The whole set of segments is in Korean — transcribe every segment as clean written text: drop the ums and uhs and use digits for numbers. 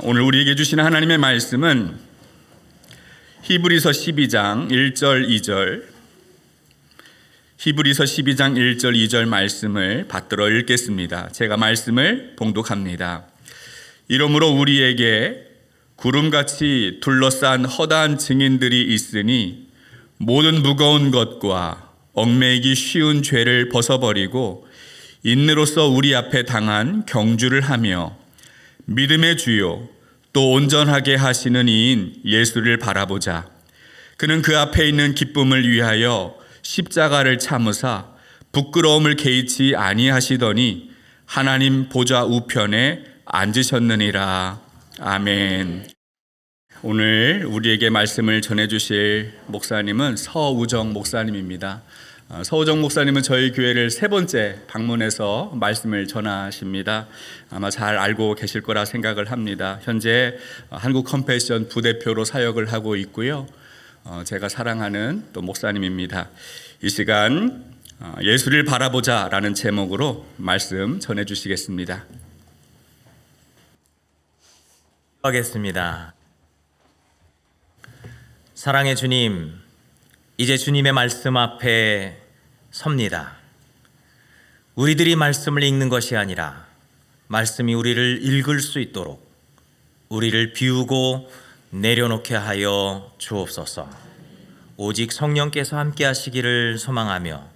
오늘 우리에게 주신 하나님의 말씀은 히브리서 12장 1절 2절 히브리서 12장 1절 2절 말씀을 받들어 읽겠습니다. 제가 말씀을 봉독합니다. 이러므로 우리에게 구름같이 둘러싼 허다한 증인들이 있으니 모든 무거운 것과 얽매이기 쉬운 죄를 벗어버리고 인내로서 우리 앞에 당한 경주를 하며 믿음의 주요 또 온전하게 하시는 이인 예수를 바라보자. 그는 그 앞에 있는 기쁨을 위하여 십자가를 참으사 부끄러움을 개의치 아니하시더니 하나님 보좌 우편에 앉으셨느니라. 아멘. 오늘 우리에게 말씀을 전해주실 목사님은 서우정 목사님입니다. 서우정 목사님은 저희 교회를 세 번째 방문해서 말씀을 전하십니다. 아마 잘 알고 계실 거라 생각을 합니다. 현재 한국 컴패션 부대표로 사역을 하고 있고요. 제가 사랑하는 또 목사님입니다. 이 시간 예수를 바라보자 라는 제목으로 말씀 전해주시겠습니다. 하겠습니다. 사랑의 주님, 이제 주님의 말씀 앞에 섭니다. 우리들이 말씀을 읽는 것이 아니라 말씀이 우리를 읽을 수 있도록 우리를 비우고 내려놓게 하여 주옵소서. 오직 성령께서 함께 하시기를 소망하며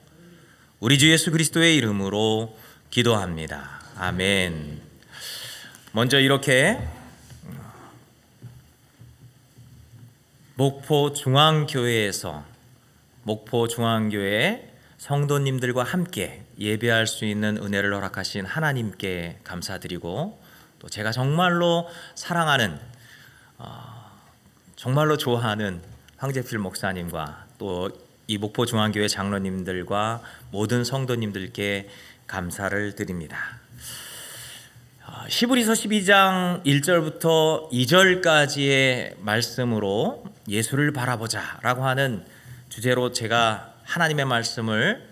우리 주 예수 그리스도의 이름으로 기도합니다. 아멘. 먼저 이렇게 목포중앙교회에서 목포중앙교회 성도님들과 함께 예배할 수 있는 은혜를 허락하신 하나님께 감사드리고, 또 제가 정말로 사랑하는 정말로 좋아하는 황재필 목사님과 또 이 목포중앙교회 장로님들과 모든 성도님들께 감사를 드립니다. 히브리서 12장 1절부터 2절까지의 말씀으로 예수를 바라보자 라고 하는 주제로 제가 하나님의 말씀을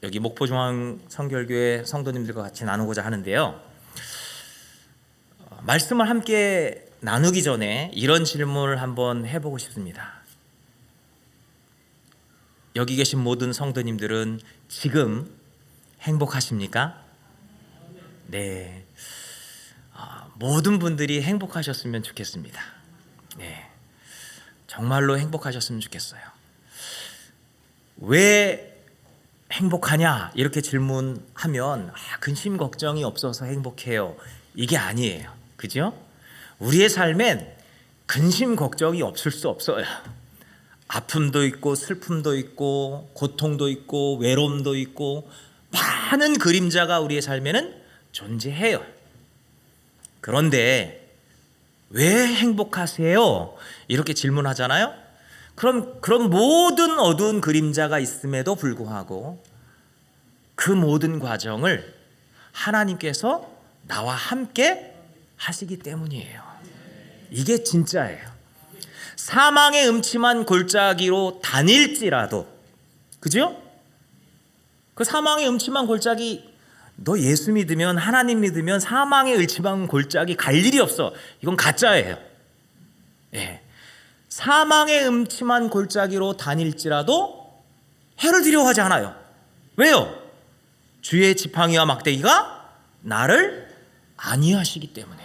여기 목포중앙성결교회 성도님들과 같이 나누고자 하는데요. 말씀을 함께 나누기 전에 이런 질문을 한번 해보고 싶습니다. 여기 계신 모든 성도님들은 지금 행복하십니까? 네. 모든 분들이 행복하셨으면 좋겠습니다. 네. 정말로 행복하셨으면 좋겠어요. 왜 행복하냐? 이렇게 질문하면 근심 걱정이 없어서 행복해요. 이게 아니에요. 그죠? 우리의 삶엔 근심 걱정이 없을 수 없어요. 아픔도 있고 슬픔도 있고 고통도 있고 외로움도 있고 많은 그림자가 우리의 삶에는 존재해요. 그런데 왜 행복하세요? 이렇게 질문하잖아요. 그럼 모든 어두운 그림자가 있음에도 불구하고 그 모든 과정을 하나님께서 나와 함께 하시기 때문이에요. 이게 진짜예요. 사망의 음침한 골짜기로 다닐지라도, 그죠? 그 사망의 음침한 골짜기, 너 예수 믿으면, 하나님 믿으면 사망의 음침한 골짜기 갈 일이 없어. 이건 가짜예요. 예. 사망의 음침한 골짜기로 다닐지라도 해를 두려워하지 않아요. 왜요? 주의 지팡이와 막대기가 나를 안위하시기 때문에,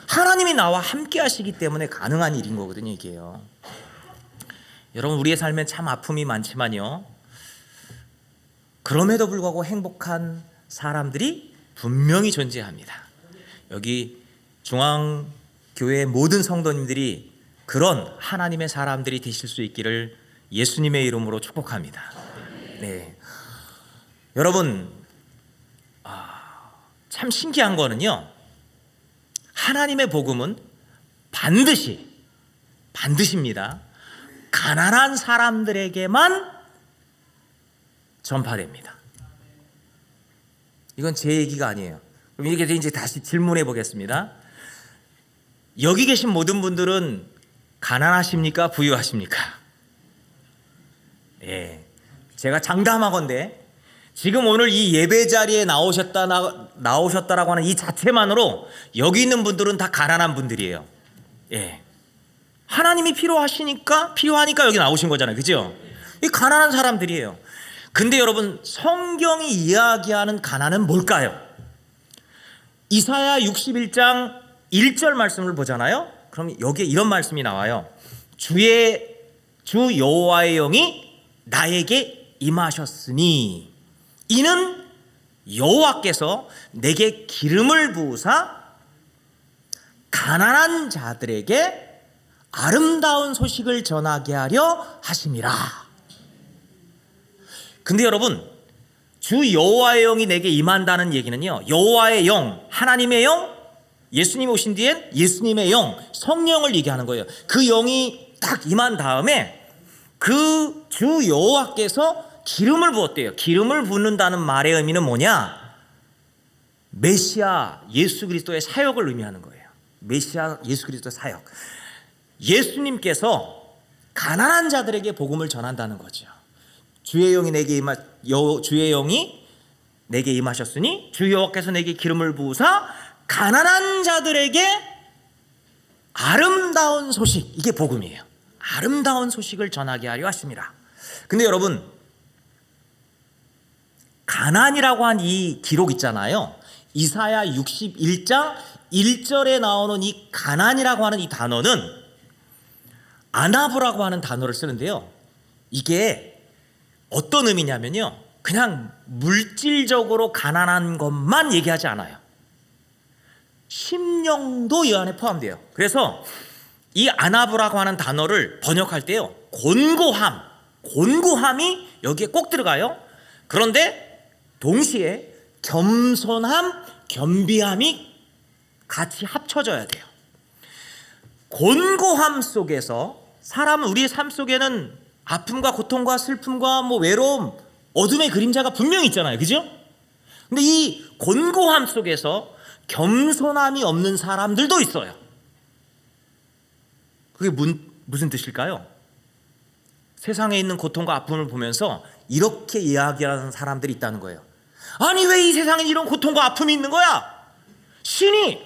하나님이 나와 함께 하시기 때문에 가능한 일인 거거든요. 이게요. 여러분, 우리의 삶엔 참 아픔이 많지만요, 그럼에도 불구하고 행복한 사람들이 분명히 존재합니다. 여기 중앙교회 모든 성도님들이 그런 하나님의 사람들이 되실 수 있기를 예수님의 이름으로 축복합니다. 네. 여러분, 참 신기한 거는요, 하나님의 복음은 반드시입니다. 가난한 사람들에게만 전파됩니다. 이건 제 얘기가 아니에요. 그럼 이게 이제 다시 질문해 보겠습니다. 여기 계신 모든 분들은 가난하십니까? 부유하십니까? 예. 제가 장담하건대 지금 오늘 이 예배 자리에 나오셨다라고 하는 이 자체만으로 여기 있는 분들은 다 가난한 분들이에요. 예. 하나님이 필요하니까 여기 나오신 거잖아요. 그죠? 이 가난한 사람들이에요. 근데 여러분, 성경이 이야기하는 가난은 뭘까요? 이사야 61장 1절 말씀을 보잖아요. 그럼 여기에 이런 말씀이 나와요. 주 여호와의 영이 나에게 임하셨으니 이는 여호와께서 내게 기름을 부으사 가난한 자들에게 아름다운 소식을 전하게 하려 하심이라. 근데 여러분, 주 여호와의 영이 내게 임한다는 얘기는요, 여호와의 영, 하나님의 영, 예수님 오신 뒤엔 예수님의 영, 성령을 얘기하는 거예요. 그 영이 딱 임한 다음에 그 주 여호와께서 기름을 부었대요. 기름을 붓는다는 말의 의미는 뭐냐? 메시아 예수 그리스도의 사역을 의미하는 거예요. 메시아 예수 그리스도의 사역. 예수님께서 가난한 자들에게 복음을 전한다는 거죠. 주의 영이 내게 임하셨으니 주 여호와께서 내게 기름을 부으사 가난한 자들에게 아름다운 소식, 이게 복음이에요. 아름다운 소식을 전하게 하려 하심이라. 근데 여러분, 가난이라고 한 이 기록 있잖아요. 이사야 61장 1절에 나오는 이 가난이라고 하는 이 단어는 아나브라고 하는 단어를 쓰는데요. 이게 어떤 의미냐면요, 그냥 물질적으로 가난한 것만 얘기하지 않아요. 심령도 이 안에 포함돼요. 그래서 이 아나브라고 하는 단어를 번역할 때요, 곤고함이 여기에 꼭 들어가요. 그런데 동시에 겸손함, 겸비함이 같이 합쳐져야 돼요. 곤고함 속에서 사람은, 우리의 삶 속에는 아픔과 고통과 슬픔과 외로움, 어둠의 그림자가 분명히 있잖아요. 그죠? 근데 이 곤고함 속에서 겸손함이 없는 사람들도 있어요. 그게 무슨 뜻일까요? 세상에 있는 고통과 아픔을 보면서 이렇게 이야기하는 사람들이 있다는 거예요. 아니, 왜 이 세상에 이런 고통과 아픔이 있는 거야? 신이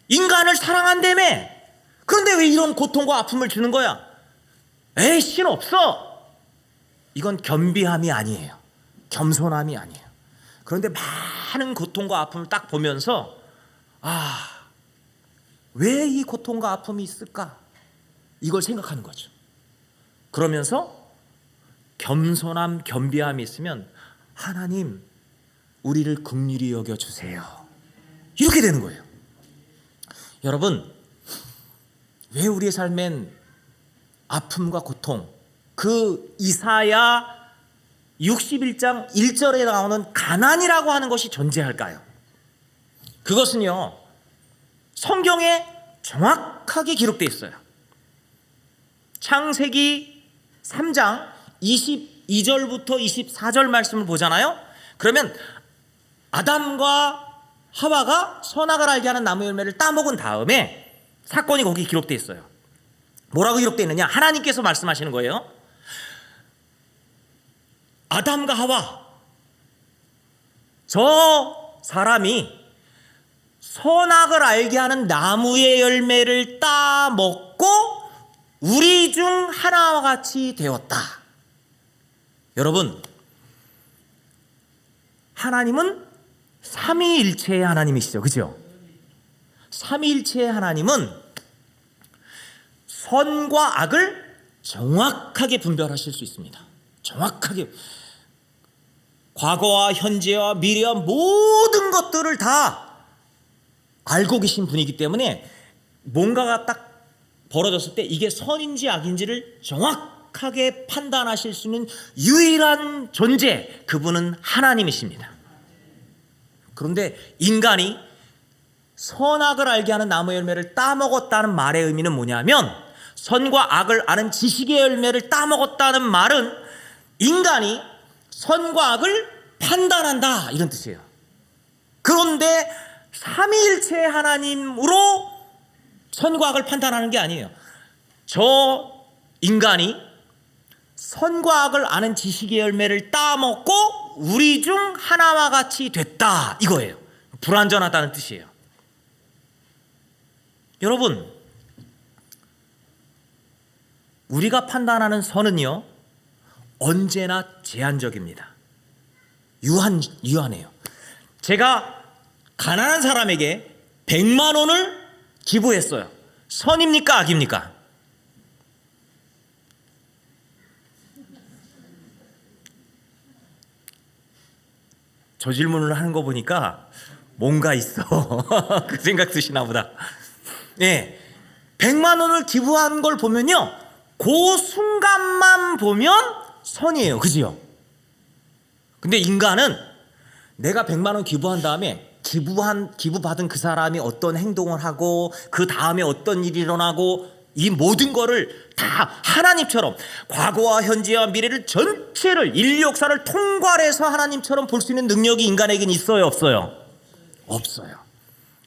인간을 사랑한다며. 그런데 왜 이런 고통과 아픔을 주는 거야? 에이, 신 없어. 이건 겸비함이 아니에요. 겸손함이 아니에요. 그런데 많은 고통과 아픔을 딱 보면서, 왜 이 고통과 아픔이 있을까? 이걸 생각하는 거죠. 그러면서 겸손함, 겸비함이 있으면 하나님, 우리를 긍휼히 여겨주세요. 이렇게 되는 거예요. 여러분, 왜 우리의 삶엔 아픔과 고통, 그 이사야 61장 1절에 나오는 가난이라고 하는 것이 존재할까요? 그것은요, 성경에 정확하게 기록되어 있어요. 창세기 3장 22절부터 24절 말씀을 보잖아요. 그러면 아담과 하와가 선악을 알게 하는 나무 열매를 따먹은 다음에 사건이 거기 기록되어 있어요. 뭐라고 기록되어 있느냐? 하나님께서 말씀하시는 거예요. 아담과 하와, 저 사람이 선악을 알게 하는 나무의 열매를 따먹고 우리 중 하나와 같이 되었다. 여러분, 하나님은 삼위일체의 하나님이시죠. 그죠? 삼위일체의 하나님은 선과 악을 정확하게 분별하실 수 있습니다. 정확하게. 과거와 현재와 미래와 모든 것들을 다 알고 계신 분이기 때문에 뭔가가 딱 벌어졌을 때 이게 선인지 악인지를 정확하게 판단하실 수 있는 유일한 존재, 그분은 하나님이십니다. 그런데 인간이 선악을 알게 하는 나무 열매를 따먹었다는 말의 의미는 뭐냐면, 선과 악을 아는 지식의 열매를 따먹었다는 말은 인간이 선과 악을 판단한다, 이런 뜻이에요. 그런데 삼위일체의 하나님으로 선과 악을 판단하는 게 아니에요. 저 인간이 선과 악을 아는 지식의 열매를 따먹고 우리 중 하나와 같이 됐다 이거예요. 불완전하다는 뜻이에요. 여러분, 우리가 판단하는 선은요 언제나 제한적입니다. 유한해요. 제가 가난한 사람에게 100만 원을 기부했어요. 선입니까 악입니까? 저 질문을 하는 거 보니까 뭔가 있어. 그 생각 드시나 보다. 네, 100만 원을 기부한 걸 보면요 그 순간만 보면 선이에요. 그지요? 근데 인간은 내가 100만 원 기부한 다음에 기부받은 그 사람이 어떤 행동을 하고 그 다음에 어떤 일이 일어나고 이 모든 거를 다 하나님처럼 과거와 현재와 미래를 전체를 인류 역사를 통괄해서 하나님처럼 볼 수 있는 능력이 인간에겐 있어요 없어요? 없어요.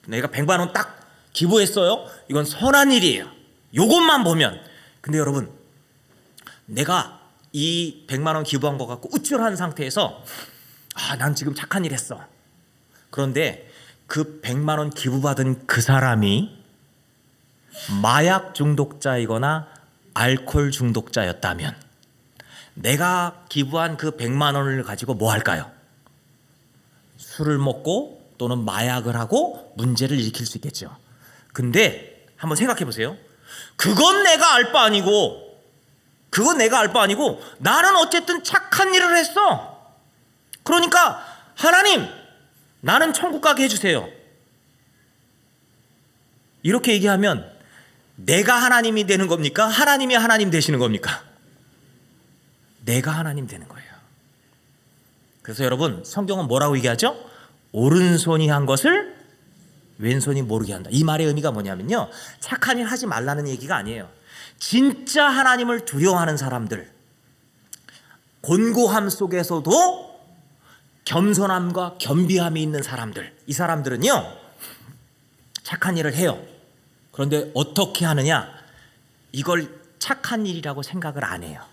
내가 100만 원 딱 기부했어요. 이건 선한 일이에요. 요것만 보면. 근데 여러분, 내가 이 100만 원 기부한 거 갖고 우쭐한 상태에서 난 지금 착한 일 했어. 그런데 그 100만 원 기부받은 그 사람이 마약 중독자이거나 알코올 중독자였다면 내가 기부한 그 100만 원을 가지고 뭐 할까요? 술을 먹고 또는 마약을 하고 문제를 일으킬 수 있겠죠. 근데 한번 생각해 보세요. 그건 내가 알 바 아니고 나는 어쨌든 착한 일을 했어. 그러니까 하나님, 나는 천국 가게 해주세요. 이렇게 얘기하면 내가 하나님이 되는 겁니까? 하나님이 하나님 되시는 겁니까? 내가 하나님 되는 거예요. 그래서 여러분, 성경은 뭐라고 얘기하죠? 오른손이 한 것을 왼손이 모르게 한다. 이 말의 의미가 뭐냐면요, 착한 일 하지 말라는 얘기가 아니에요. 진짜 하나님을 두려워하는 사람들, 곤고함 속에서도 겸손함과 겸비함이 있는 사람들, 이 사람들은요 착한 일을 해요. 그런데 어떻게 하느냐? 이걸 착한 일이라고 생각을 안 해요.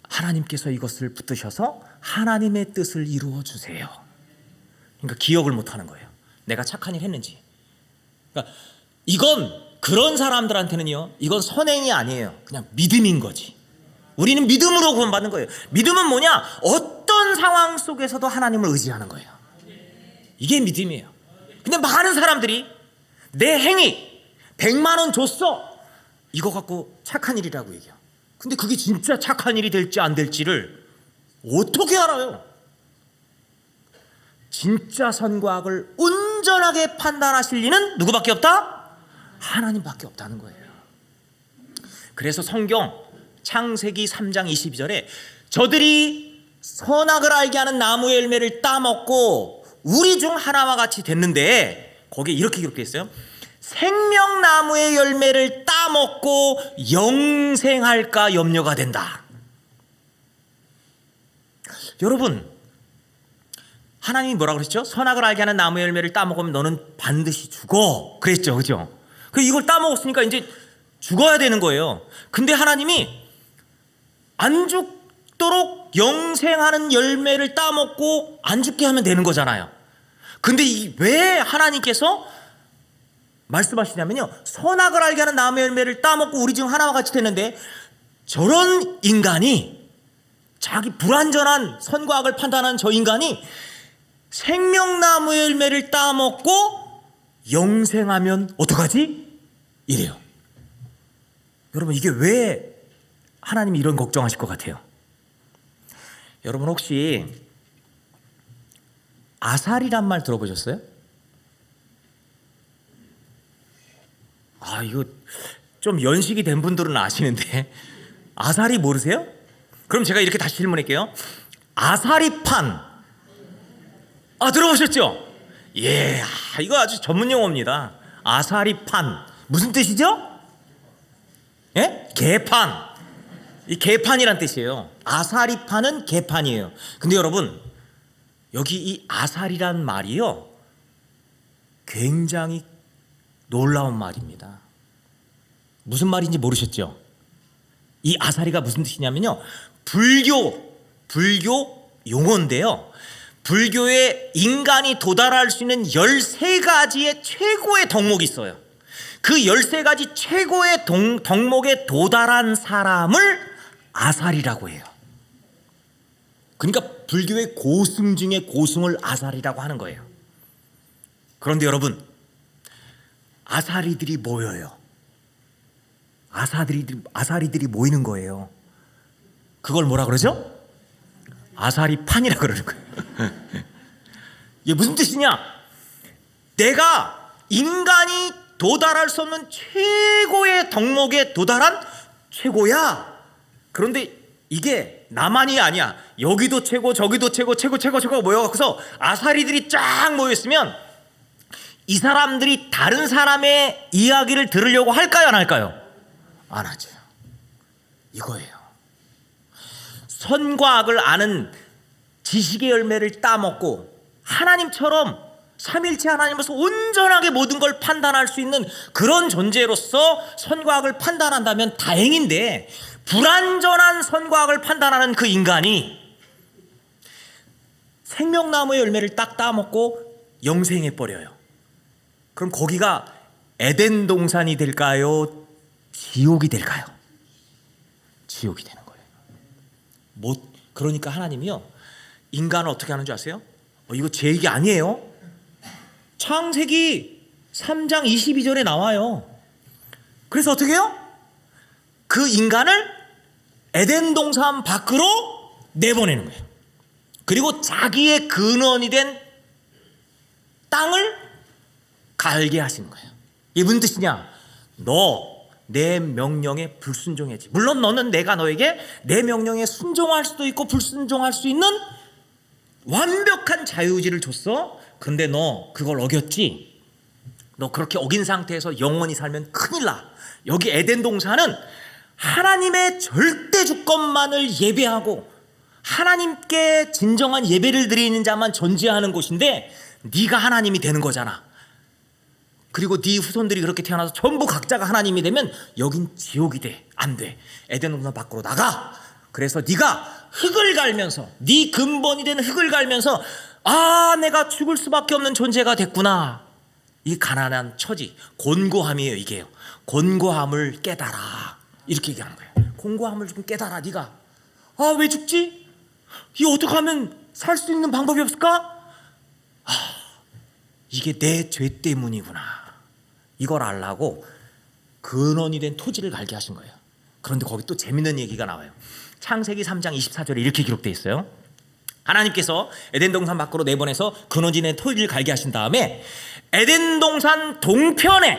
하나님께서 이것을 붙드셔서 하나님의 뜻을 이루어 주세요. 그러니까 기억을 못 하는 거예요. 내가 착한 일 했는지. 그러니까 이건 그런 사람들한테는요, 이건 선행이 아니에요. 그냥 믿음인 거지. 우리는 믿음으로 구원받는 거예요. 믿음은 뭐냐? 어떤 상황 속에서도 하나님을 의지하는 거예요. 이게 믿음이에요. 근데 많은 사람들이 내 행위 100만 원 줬어, 이거 갖고 착한 일이라고 얘기해요. 근데 그게 진짜 착한 일이 될지 안 될지를 어떻게 알아요? 진짜 선과 악을 온전하게 판단하실 리는 누구밖에 없다? 하나님밖에 없다는 거예요. 그래서 성경 창세기 3장 22절에 저들이 선악을 알게 하는 나무의 열매를 따먹고 우리 중 하나와 같이 됐는데, 거기에 이렇게 기록되어 있어요. 생명나무의 열매를 따먹고 영생할까 염려가 된다. 여러분, 하나님이 뭐라고 그랬죠? 선악을 알게 하는 나무의 열매를 따먹으면 너는 반드시 죽어 그랬죠. 그죠? 이걸 따먹었으니까 이제 죽어야 되는 거예요. 근데 하나님이 안 죽도록 영생하는 열매를 따먹고 안 죽게 하면 되는 거잖아요. 근데 왜 하나님께서 말씀하시냐면요, 선악을 알게 하는 나무의 열매를 따먹고 우리 중 하나와 같이 되는데, 저런 인간이, 자기 불완전한 선과 악을 판단하는 저 인간이 생명나무의 열매를 따먹고 영생하면 어떡하지? 이래요. 여러분, 이게 왜 하나님이 이런 걱정하실 것 같아요? 여러분, 혹시 아살이란 말 들어보셨어요? 이거 좀 연식이 된 분들은 아시는데 아사리 모르세요? 그럼 제가 이렇게 다시 질문할게요. 아사리판 들어보셨죠? 예, 이거 아주 전문 용어입니다. 아사리판 무슨 뜻이죠? 예? 개판. 이 개판이란 뜻이에요. 아사리판은 개판이에요. 근데 여러분, 여기 이 아살이란 말이요, 굉장히 놀라운 말입니다. 무슨 말인지 모르셨죠? 이 아사리가 무슨 뜻이냐면요, 불교 불교 용어인데요. 불교에 인간이 도달할 수 있는 13가지의 최고의 덕목이 있어요. 그 13가지 최고의 덕목에 도달한 사람을 아살이라고 해요. 그러니까 불교의 고승 중에 고승을 아살이라고 하는 거예요. 그런데 여러분, 아사리들이 모여요. 아사리들이 모이는 거예요. 그걸 뭐라 그러죠? 아사리판이라 그러는 거예요. 이게 무슨 뜻이냐? 내가 인간이 도달할 수 없는 최고의 덕목에 도달한 최고야. 그런데 이게 나만이 아니야. 여기도 최고, 저기도 최고, 최고가 모여서 아사리들이 쫙 모였으면 이 사람들이 다른 사람의 이야기를 들으려고 할까요, 안 할까요? 안 하죠. 이거예요. 선과 악을 아는 지식의 열매를 따먹고 하나님처럼 삼일체 하나님으로서 온전하게 모든 걸 판단할 수 있는 그런 존재로서 선과 악을 판단한다면 다행인데, 불완전한 선과 악을 판단하는 그 인간이 생명나무의 열매를 딱 따먹고 영생해버려요. 그럼 거기가 에덴 동산이 될까요? 지옥이 될까요? 지옥이 되는 거예요. 그러니까 하나님이요, 인간을 어떻게 하는 줄 아세요? 이거 제 얘기 아니에요. 창세기 3장 22절에 나와요. 그래서 어떻게 해요? 그 인간을 에덴 동산 밖으로 내보내는 거예요. 그리고 자기의 근원이 된 땅을 갈게 하시는 거예요. 이게 무슨 뜻이냐? 너 내 명령에 불순종했지. 물론 너는 내가 너에게 내 명령에 순종할 수도 있고 불순종할 수 있는 완벽한 자유의지를 줬어. 근데 너 그걸 어겼지. 너 그렇게 어긴 상태에서 영원히 살면 큰일 나. 여기 에덴 동산은 하나님의 절대 주권만을 예배하고 하나님께 진정한 예배를 드리는 자만 존재하는 곳인데 네가 하나님이 되는 거잖아. 그리고 네 후손들이 그렇게 태어나서 전부 각자가 하나님이 되면 여긴 지옥이 돼. 안 돼. 에덴 동산 밖으로 나가. 그래서 네가 흙을 갈면서, 네 근본이 되는 흙을 갈면서, 아, 내가 죽을 수밖에 없는 존재가 됐구나. 이 가난한 처지, 곤고함이에요. 이게요. 곤고함을 깨달아. 이렇게 얘기하는 거예요. 곤고함을 좀 깨달아. 네가 왜 죽지? 이거 어떻게 하면 살 수 있는 방법이 없을까? 이게 내 죄 때문이구나. 이걸 알라고 근원이 된 토지를 갈게 하신 거예요. 그런데 거기 또 재밌는 얘기가 나와요. 창세기 3장 24절에 이렇게 기록되어 있어요. 하나님께서 에덴 동산 밖으로 내보내서 근원이 된 토지를 갈게 하신 다음에 에덴 동산 동편에,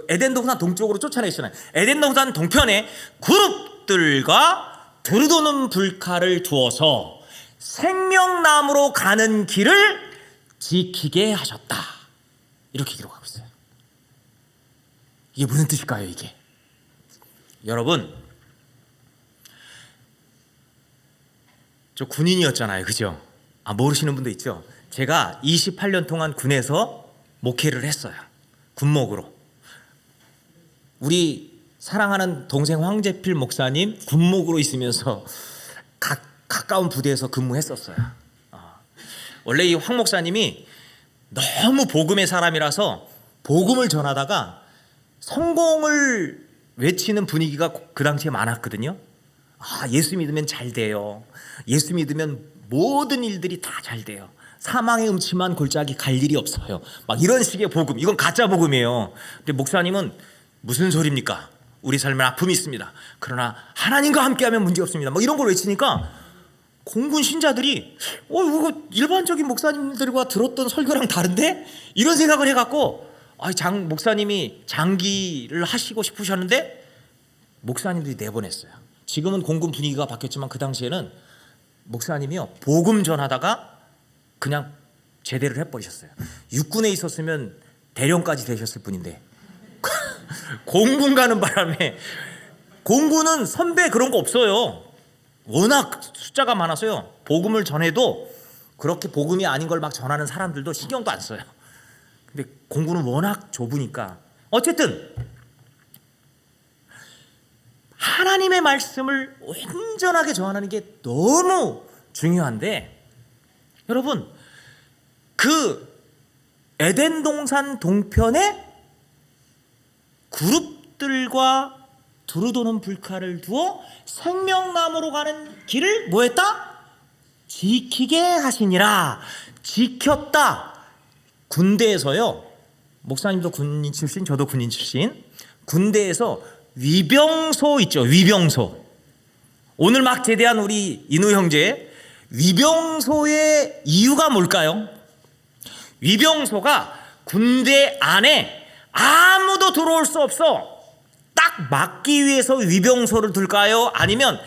에덴 동산 동쪽으로 쫓아내시잖아요. 에덴 동산 동편에 그룹들과 두루도는 불칼을 두어서 생명나무로 가는 길을 지키게 하셨다. 이렇게 기록하고 있어요. 이게 무슨 뜻일까요, 이게? 여러분, 저 군인이었잖아요. 그죠? 모르시는 분도 있죠? 제가 28년 동안 군에서 목회를 했어요. 군목으로. 우리 사랑하는 동생 황재필 목사님 군목으로 있으면서 가까운 부대에서 근무했었어요. 원래 이 황 목사님이 너무 복음의 사람이라서 복음을 전하다가 성공을 외치는 분위기가 그 당시에 많았거든요. 예수 믿으면 잘 돼요. 예수 믿으면 모든 일들이 다 잘 돼요. 사망의 음침한 골짜기 갈 일이 없어요. 막 이런 식의 복음, 이건 가짜 복음이에요. 근데 목사님은 무슨 소리입니까? 우리 삶에 아픔이 있습니다. 그러나 하나님과 함께하면 문제 없습니다. 뭐 이런 걸 외치니까 공군 신자들이 이거 일반적인 목사님들과 들었던 설교랑 다른데? 이런 생각을 해갖고 목사님이 장기를 하시고 싶으셨는데 목사님들이 내보냈어요. 지금은 공군 분위기가 바뀌었지만 그 당시에는 목사님이요, 복음 전하다가 그냥 제대를 해버리셨어요. 육군에 있었으면 대령까지 되셨을 분인데 공군 가는 바람에, 공군은 선배 그런 거 없어요. 워낙 숫자가 많아서요, 복음을 전해도 그렇게 복음이 아닌 걸 막 전하는 사람들도 신경도 안 써요. 근데 공군은 워낙 좁으니까 어쨌든 하나님의 말씀을 온전하게 전하는 게 너무 중요한데, 여러분 그 에덴 동산 동편에 그룹들과 두루 도는 불칼을 두어 생명나무로 가는 길을 뭐 했다? 지키게 하시니라. 지켰다. 군대에서요, 목사님도 군인 출신, 저도 군인 출신, 군대에서 위병소 있죠. 위병소. 오늘 막 제대한 우리 인우 형제, 위병소의 이유가 뭘까요? 위병소가 군대 안에 아무도 들어올 수 없어. 딱 막기 위해서 위병소를 둘까요? 아니면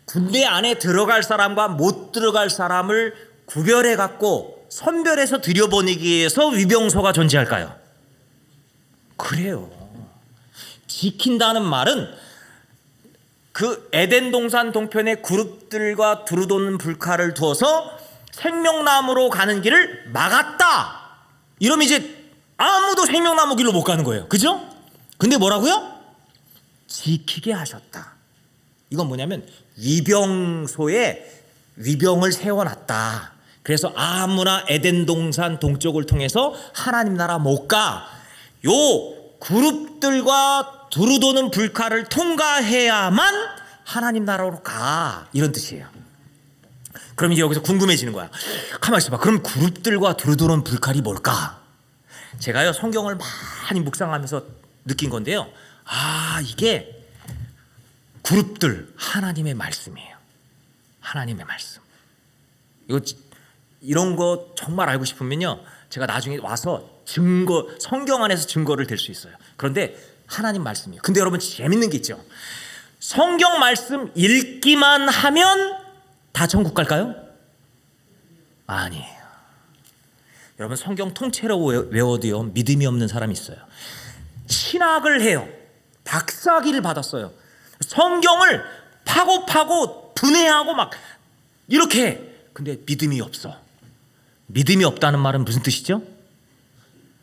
군대 안에 들어갈 사람과 못 들어갈 사람을 구별해 갖고 선별해서 들여보내기 위해서 위병소가 존재할까요? 그래요. 지킨다는 말은 그 에덴 동산 동편의 그룹들과 두루 도는 불칼을 두어서 생명나무로 가는 길을 막았다. 이러면 이제 아무도 생명나무 길로 못 가는 거예요. 그죠? 근데 뭐라고요? 지키게 하셨다. 이건 뭐냐면 위병소에 위병을 세워놨다. 그래서 아무나 에덴 동산 동쪽을 통해서 하나님 나라 못 가. 요 그룹들과 두루 도는 불칼을 통과해야만 하나님 나라로 가. 이런 뜻이에요. 그럼 이제 여기서 궁금해지는 거야. 가만히 있어봐. 그럼 그룹들과 두루 도는 불칼이 뭘까? 제가요 성경을 많이 묵상하면서 느낀 건데요. 이게 그룹들, 하나님의 말씀이에요. 하나님의 말씀. 이런 거 정말 알고 싶으면요, 제가 나중에 와서 성경 안에서 증거를 댈 수 있어요. 그런데 하나님 말씀이에요. 근데 여러분 재밌는 게 있죠. 성경 말씀 읽기만 하면 다 천국 갈까요? 아니에요. 여러분 성경 통째로 외워도요 믿음이 없는 사람이 있어요. 신학을 해요. 박사학위를 받았어요. 성경을 파고 분해하고 막 이렇게 해. 근데 믿음이 없어. 믿음이 없다는 말은 무슨 뜻이죠?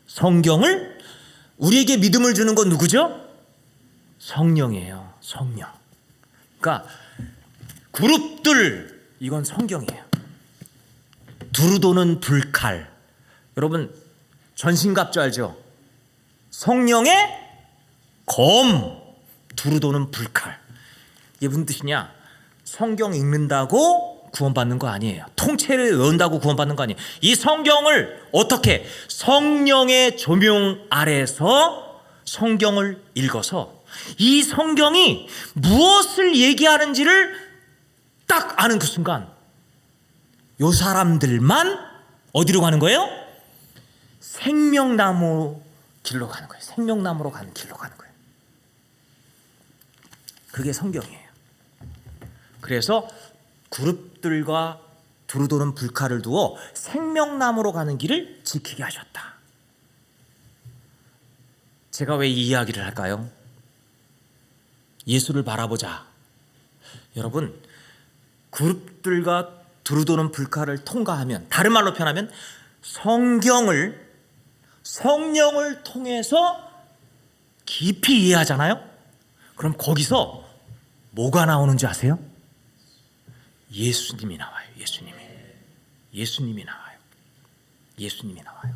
성경을, 우리에게 믿음을 주는 건 누구죠? 성령이에요. 성령. 그러니까 그룹들, 이건 성경이에요. 두루 도는 불칼. 여러분 전신갑주 알죠? 성령의 검, 두루 도는 불칼. 이게 무슨 뜻이냐? 성경 읽는다고 구원받는 거 아니에요. 통째로 외운다고 구원받는 거 아니에요. 이 성경을 어떻게 성령의 조명 아래서 성경을 읽어서 이 성경이 무엇을 얘기하는지를 딱 아는 그 순간 요 사람들만 어디로 가는 거예요? 생명나무 길로 가는 거예요. 생명나무로 가는 길로 가는 거예요. 그게 성경이에요. 그래서 그룹들과 두루 도는 불칼을 두어 생명나무로 가는 길을 지키게 하셨다. 제가 왜 이 이야기를 할까요? 예수를 바라보자. 여러분 그룹들과 두루 도는 불칼을 통과하면, 다른 말로 표현하면 성령을 통해서 깊이 이해하잖아요. 그럼 거기서 뭐가 나오는지 아세요? 예수님이 나와요. 예수님이 나와요. 예수님이 나와요.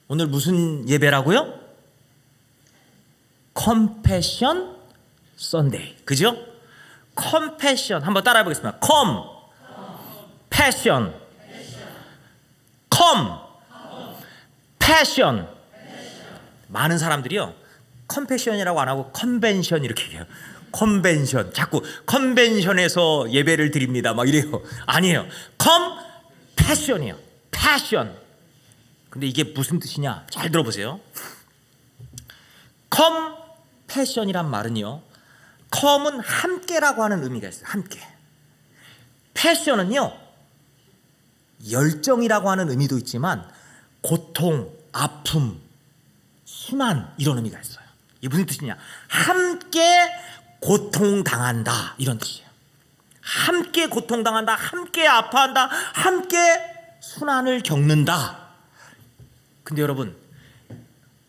오늘 무슨 예배라고요? 컴패션 선데이. 그죠? 컴패션 한번 따라해 보겠습니다. 컴패션. 컴패션. 많은 사람들이요 컴패션이라고 안 하고 컨벤션 이렇게 얘기해요. 컨벤션. 자꾸 컨벤션에서 예배를 드립니다 막 이래요. 아니에요. 컴패션이에요. 패션. 근데 이게 무슨 뜻이냐? 잘 들어보세요. 컴패션이란 말은요, 컴은 함께라고 하는 의미가 있어요. 함께. 패션은요 열정이라고 하는 의미도 있지만 고통, 아픔, 순환 이런 의미가 있어요. 이게 무슨 뜻이냐? 함께 고통당한다 이런 뜻이에요. 함께 고통당한다, 함께 아파한다, 함께 순환을 겪는다. 근데 여러분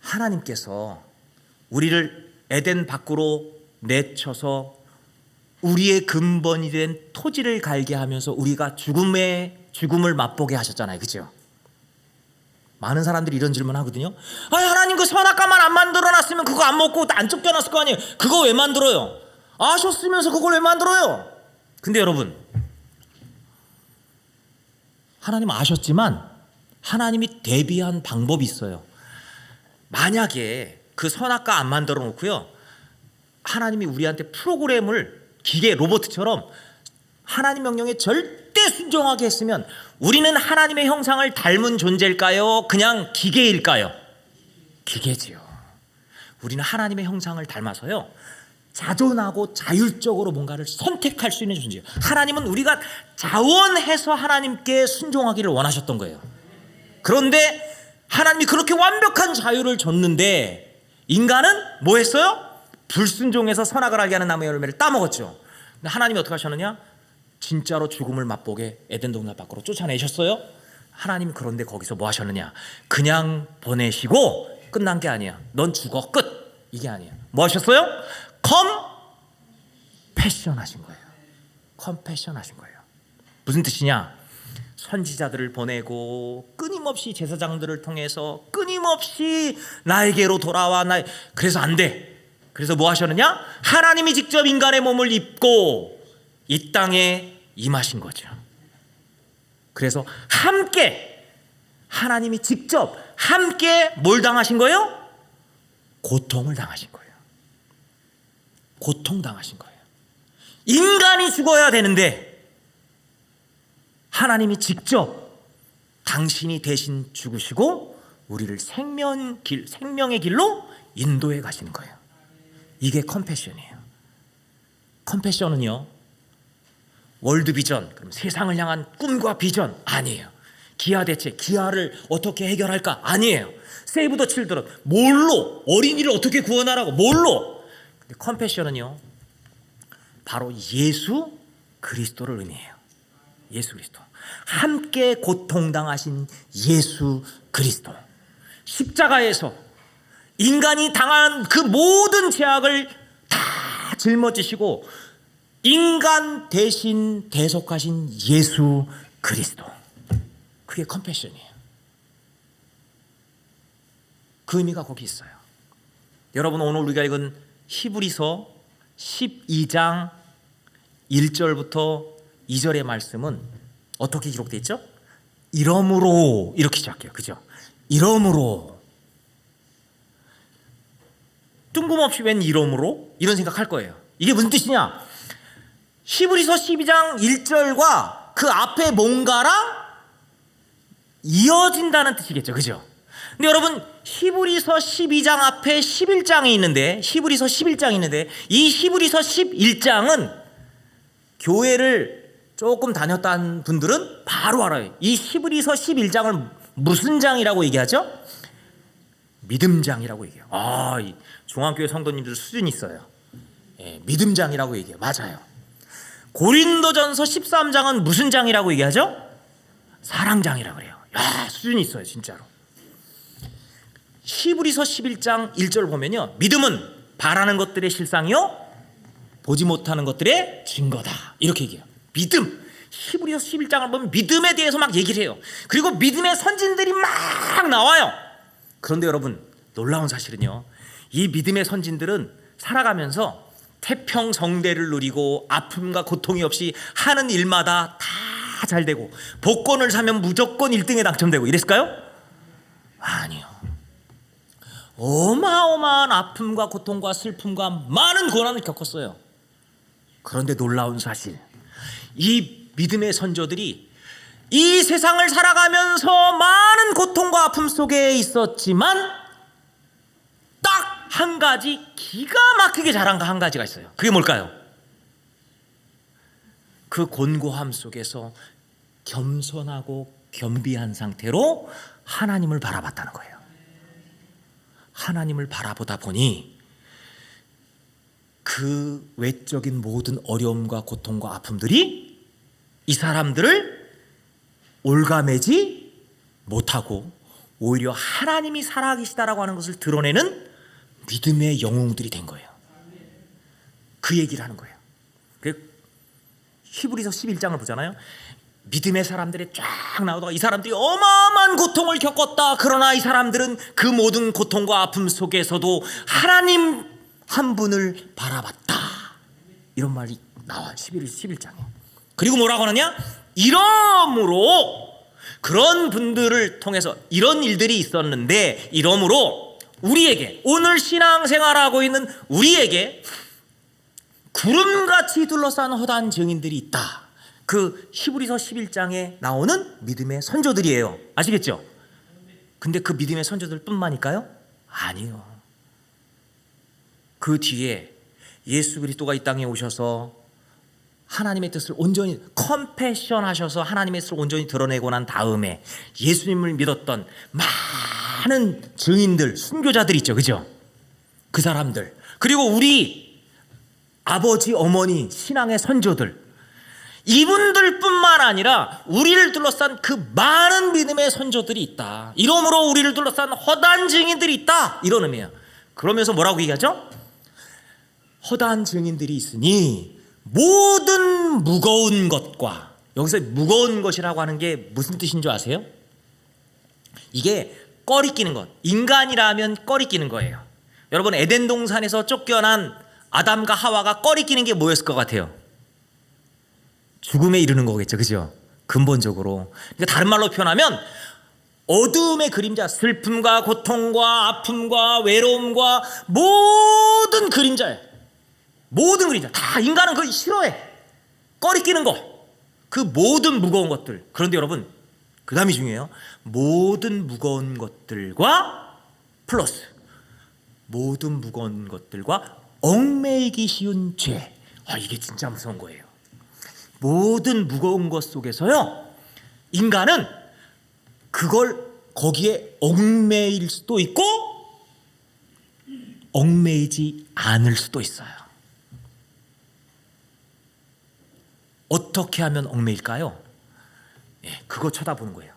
하나님께서 우리를 에덴 밖으로 내쳐서 우리의 근본이 된 토지를 갈게 하면서 우리가 죽음을 맛보게 하셨잖아요. 그죠? 많은 사람들이 이런 질문 하거든요. 아, 하나님 그 선악과만 안 만들어놨으면 그거 안 먹고 안 쫓겨났을 거 아니에요. 그거 왜 만들어요? 아셨으면서 그걸 왜 만들어요? 근데 여러분, 하나님 아셨지만 하나님이 대비한 방법이 있어요. 만약에 그 선악과 안 만들어 놓고요, 하나님이 우리한테 프로그램을 기계 로봇처럼 하나님 명령에 절대 순종하게 했으면 우리는 하나님의 형상을 닮은 존재일까요? 그냥 기계일까요? 기계지요. 우리는 하나님의 형상을 닮아서요, 자존하고 자율적으로 뭔가를 선택할 수 있는 존재예요. 하나님은 우리가 자원해서 하나님께 순종하기를 원하셨던 거예요. 그런데 하나님이 그렇게 완벽한 자유를 줬는데 인간은 뭐 했어요? 불순종해서 선악을 알게 하는 나무의 열매를 따먹었죠. 근데 하나님이 어떻게 하셨느냐? 진짜로 죽음을 맛보게 에덴 동산 밖으로 쫓아내셨어요. 하나님이 그런데 거기서 뭐 하셨느냐? 그냥 보내시고 끝난 게 아니야. 넌 죽어, 끝. 이게 아니야. 뭐 하셨어요? 컴패션 하신 거예요. 컴패션 하신 거예요. 무슨 뜻이냐? 선지자들을 보내고 끊임없이 제사장들을 통해서 끊임없이 나에게로 돌아와. 그래서 안 돼. 그래서 뭐 하셨느냐? 하나님이 직접 인간의 몸을 입고 이 땅에 임하신 거죠. 그래서 함께 하나님이 직접 함께 뭘 당하신 거예요? 고통을 당하신 거예요. 고통당하신 거예요. 인간이 죽어야 되는데 하나님이 직접 당신이 대신 죽으시고 우리를 생명의 길로 인도해 가시는 거예요. 이게 컴패션이에요. 컴패션은요, 월드비전, 그럼 세상을 향한 꿈과 비전 아니에요. 기아 대책, 기아를 어떻게 해결할까 아니에요. 세이브 더 칠드런, 뭘로? 어린이를 어떻게 구원하라고? 뭘로? 근데 컴패션은요, 바로 예수 그리스도를 의미해요. 예수 그리스도. 함께 고통당하신 예수 그리스도. 십자가에서 인간이 당한 그 모든 죄악을 다 짊어지시고 인간 대신 대속하신 예수 그리스도. 그게 컴패션이에요. 그 의미가 거기 있어요. 여러분, 오늘 우리가 읽은 히브리서 12장 1절부터 2절의 말씀은 어떻게 기록되어 있죠? 이러므로 이렇게 시작해요. 그죠? 이러므로. 뜬금없이 웬 이러므로? 이런 생각할 거예요. 이게 무슨 뜻이냐? 히브리서 12장 1절과 그 앞에 뭔가랑 이어진다는 뜻이겠죠. 그죠? 근데 여러분, 히브리서 12장 앞에 11장이 있는데, 히브리서 11장이 있는데, 이 히브리서 11장은 교회를 조금 다녔다는 분들은 바로 알아요. 이 히브리서 11장을 무슨 장이라고 얘기하죠? 믿음장이라고 얘기해요. 이 중앙교회 성도님들 수준이 있어요. 예, 믿음장이라고 얘기해요. 맞아요. 고린도전서 13장은 무슨 장이라고 얘기하죠? 사랑장이라고 그래요. 야, 수준이 있어요, 진짜로. 히브리서 11장 1절 보면요, 믿음은 바라는 것들의 실상이요 보지 못하는 것들의 증거다, 이렇게 얘기해요. 믿음. 히브리서 11장을 보면 믿음에 대해서 막 얘기를 해요. 그리고 믿음의 선진들이 막 나와요. 그런데 여러분, 놀라운 사실은요, 이 믿음의 선진들은 살아가면서 태평성대를 누리고 아픔과 고통이 없이 하는 일마다 다 잘 되고 복권을 사면 무조건 1등에 당첨되고 이랬을까요? 아니요. 어마어마한 아픔과 고통과 슬픔과 많은 고난을 겪었어요. 그런데 놀라운 사실, 이 믿음의 선조들이 이 세상을 살아가면서 많은 고통과 아픔 속에 있었지만 딱 한 가지 기가 막히게 잘한 거 한 가지가 있어요. 그게 뭘까요? 그 곤고함 속에서 겸손하고 겸비한 상태로 하나님을 바라봤다는 거예요. 하나님을 바라보다 보니 그 외적인 모든 어려움과 고통과 아픔들이 이 사람들을 올가매지 못하고 오히려 하나님이 살아계시다라고 하는 것을 드러내는 믿음의 영웅들이 된 거예요. 그 얘기를 하는 거예요. 히브리서 11장을 보잖아요. 믿음의 사람들이 쫙 나오다가 이 사람들이 어마어마한 고통을 겪었다. 그러나 이 사람들은 그 모든 고통과 아픔 속에서도 하나님 한 분을 바라봤다. 이런 말이 나와요. 11장에. 그리고 뭐라고 하느냐? 이러므로 그런 분들을 통해서 이런 일들이 있었는데, 이러므로 우리에게, 오늘 신앙생활하고 있는 우리에게 구름같이 둘러싼 허다한 증인들이 있다. 그 히브리서 11장에 나오는 믿음의 선조들이에요. 아시겠죠? 근데 그 믿음의 선조들 뿐만일까요? 아니요. 그 뒤에 예수 그리스도가 이 땅에 오셔서 하나님의 뜻을 온전히 컴패션 하셔서 하나님의 뜻을 온전히 드러내고 난 다음에 예수님을 믿었던 많은 증인들, 순교자들 있죠. 그죠? 그 사람들, 그리고 우리 아버지, 어머니, 신앙의 선조들, 이분들뿐만 아니라 우리를 둘러싼 그 많은 믿음의 선조들이 있다. 이러므로 우리를 둘러싼 허다한 증인들이 있다. 이런 의미예요. 그러면서 뭐라고 얘기하죠? 허다한 증인들이 있으니 모든 무거운 것과, 여기서 무거운 것이라고 하는 게 무슨 뜻인 줄 아세요? 이게 꺼리 끼는 것, 인간이라면 꺼리 끼는 거예요. 여러분, 에덴 동산에서 쫓겨난 아담과 하와가 꺼리 끼는 게 뭐였을 것 같아요? 죽음에 이르는 거겠죠. 그죠? 근본적으로. 그러니까 다른 말로 표현하면 어두움의 그림자, 슬픔과 고통과 아픔과 외로움과 모든 그림자예요. 모든 그림자 다 인간은 그걸 싫어해. 꺼리 끼는 거, 그 모든 무거운 것들. 그런데 여러분, 그 다음이 중요해요. 모든 무거운 것들과 플러스 모든 무거운 것들과 얽매이기 쉬운 죄. 이게 진짜 무서운 거예요. 모든 무거운 것 속에서요, 인간은 그걸 거기에 얽매일 수도 있고 얽매이지 않을 수도 있어요. 어떻게 하면 얽매일까요? 그거 쳐다보는 거예요.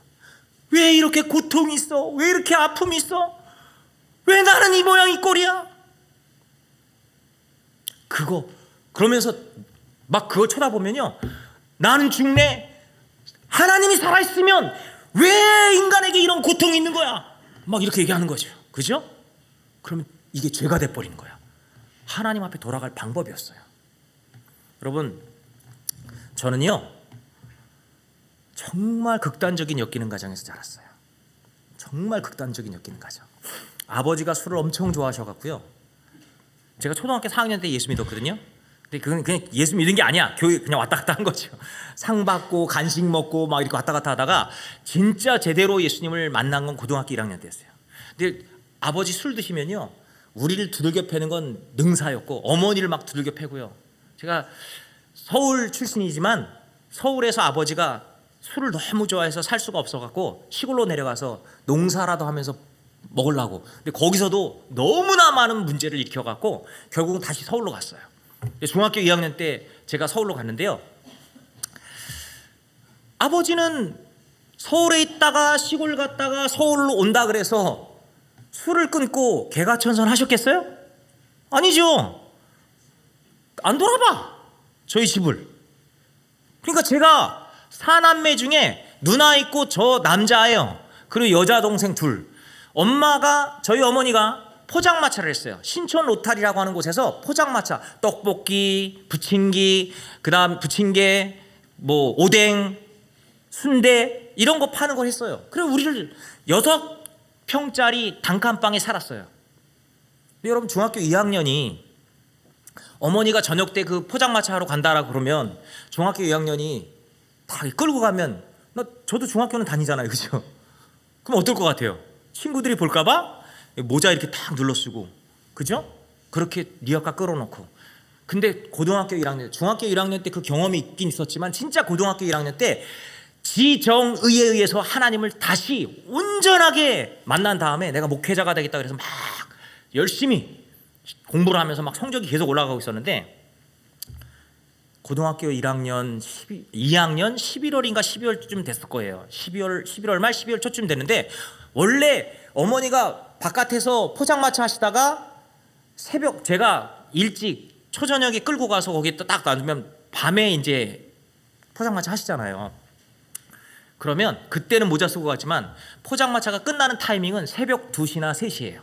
왜 이렇게 고통이 있어? 왜 이렇게 아픔이 있어? 왜 나는 이 모양 이 꼴이야? 그러면서 막 그거 쳐다보면요, 나는 죽네, 하나님이 살아있으면 왜 인간에게 이런 고통이 있는 거야? 막 이렇게 얘기하는 거죠. 그죠? 그러면 이게 죄가 돼버리는 거야. 하나님 앞에 돌아갈 방법이었어요. 여러분, 저는요 정말 극단적인 엮이는 가정에서 자랐어요. 정말 극단적인 엮이는 가정. 아버지가 술을 엄청 좋아하셔갖고요, 제가 초등학교 4학년 때 예수 믿었거든요. 근데 그건 그냥 예수 믿은 게 아니야. 교회 그냥 왔다 갔다 한 거죠. 상 받고 간식 먹고 막 이렇게 왔다 갔다 하다가 진짜 제대로 예수님을 만난 건 고등학교 1학년 때였어요. 근데 아버지 술 드시면요, 우리를 두들겨 패는 건 능사였고 어머니를 막 두들겨 패고요. 제가 서울 출신이지만 서울에서 아버지가 술을 너무 좋아해서 살 수가 없어갖고 시골로 내려가서 농사라도 하면서 먹으려고. 근데 거기서도 너무나 많은 문제를 일으켜갖고 결국은 다시 서울로 갔어요. 중학교 2학년 때 제가 서울로 갔는데요, 아버지는 서울에 있다가 시골 갔다가 서울로 온다 그래서 술을 끊고 개가천선 하셨겠어요? 아니죠. 안 돌아봐, 저희 집을. 그러니까 제가 사남매 중에 누나 있고 저 남자예요. 그리고 여자 동생 둘. 엄마가, 저희 어머니가 포장마차를 했어요. 신촌 로타리라고 하는 곳에서 포장마차, 떡볶이, 부침기, 그다음 부침개, 뭐 오뎅, 순대 이런 거 파는 걸 했어요. 그리고 우리를 6평짜리 단칸방에 살았어요. 근데 여러분, 중학교 2학년이 어머니가 저녁 때 그 포장마차 하러 간다라 그러면 중학교 2학년이 다 끌고 가면, 저도 중학교는 다니잖아요. 그죠? 그럼 어떨 것 같아요? 친구들이 볼까봐 모자 이렇게 탁 눌러 쓰고, 그죠? 그렇게 리어카 끌어놓고. 근데 고등학교 1학년, 중학교 1학년 때 그 경험이 있긴 있었지만 진짜 고등학교 1학년 때 지정의에 의해서 하나님을 다시 온전하게 만난 다음에 내가 목회자가 되겠다 그래서 막 열심히 공부를 하면서 막 성적이 계속 올라가고 있었는데, 고등학교 1학년 2학년 11월인가 12월쯤 됐을 거예요. 11월 말 12월 초쯤 됐는데, 원래 어머니가 바깥에서 포장마차 하시다가 새벽 제가 일찍 초저녁에 끌고 가서 거기에 딱 놔두면 밤에 이제 포장마차 하시잖아요. 그러면 그때는 모자 쓰고 갔지만 포장마차가 끝나는 타이밍은 새벽 2시나 3시예요.